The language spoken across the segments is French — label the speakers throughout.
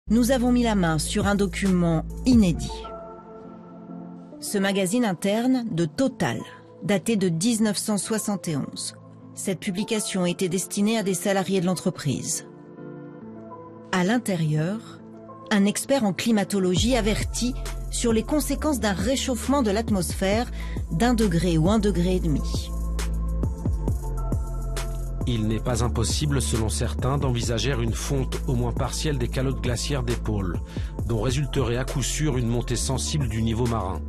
Speaker 1: nous avons mis la main sur un document inédit. Ce magazine interne de Total, daté de 1971. Cette publication était destinée à des salariés de l'entreprise. À l'intérieur, un expert en climatologie avertit sur les conséquences d'un réchauffement de l'atmosphère d'1 degré ou 1,5 degré.
Speaker 2: Il n'est pas impossible, selon certains, d'envisager une fonte au moins partielle des calottes glaciaires des pôles, dont résulterait à coup sûr une montée sensible du niveau marin.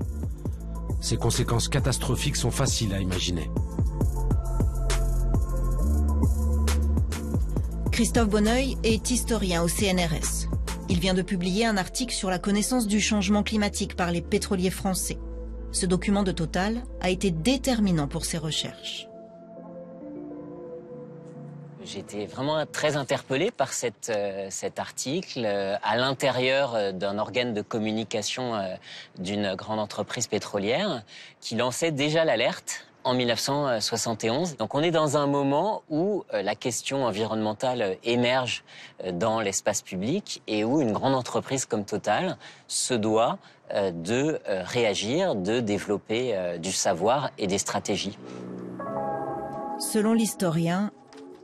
Speaker 2: Ces conséquences catastrophiques sont faciles à imaginer.
Speaker 1: Christophe Bonneuil est historien au CNRS. Il vient de publier un article sur la connaissance du changement climatique par les pétroliers français. Ce document de Total a été déterminant pour ses recherches.
Speaker 3: J'étais vraiment très interpellé par cet article à l'intérieur d'un organe de communication d'une grande entreprise pétrolière qui lançait déjà l'alerte en 1971. Donc on est dans un moment où la question environnementale émerge dans l'espace public et où une grande entreprise comme Total se doit de réagir, de développer du savoir et des stratégies.
Speaker 1: Selon l'historien,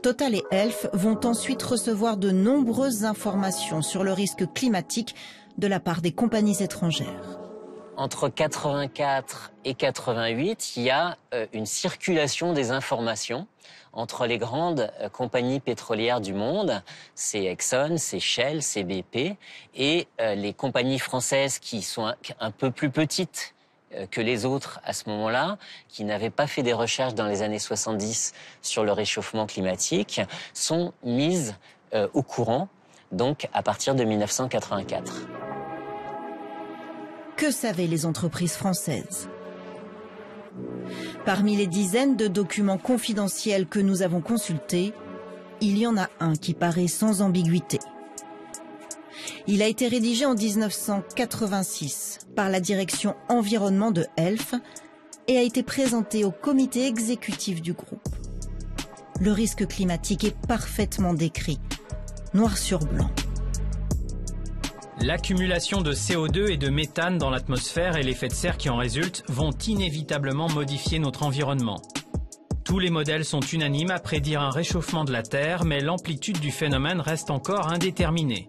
Speaker 1: Total et Elf vont ensuite recevoir de nombreuses informations sur le risque climatique de la part des compagnies étrangères.
Speaker 3: Entre 84 et 88, il y a une circulation des informations entre les grandes compagnies pétrolières du monde, c'est Exxon, c'est Shell, c'est BP, et les compagnies françaises qui sont un peu plus petites que les autres à ce moment-là, qui n'avaient pas fait des recherches dans les années 70 sur le réchauffement climatique, sont mises au courant, donc à partir de 1984.
Speaker 1: Que savaient les entreprises françaises? Parmi les dizaines de documents confidentiels que nous avons consultés, il y en a un qui paraît sans ambiguïté. Il a été rédigé en 1986 par la direction environnement de Elf et a été présenté au comité exécutif du groupe. Le risque climatique est parfaitement décrit, noir sur blanc.
Speaker 4: L'accumulation de CO2 et de méthane dans l'atmosphère et l'effet de serre qui en résulte vont inévitablement modifier notre environnement. Tous les modèles sont unanimes à prédire un réchauffement de la Terre, mais l'amplitude du phénomène reste encore indéterminée.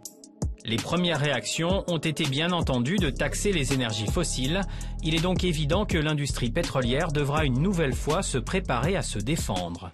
Speaker 4: Les premières réactions ont été bien entendu de taxer les énergies fossiles. Il est donc évident que l'industrie pétrolière devra une nouvelle fois se préparer à se défendre.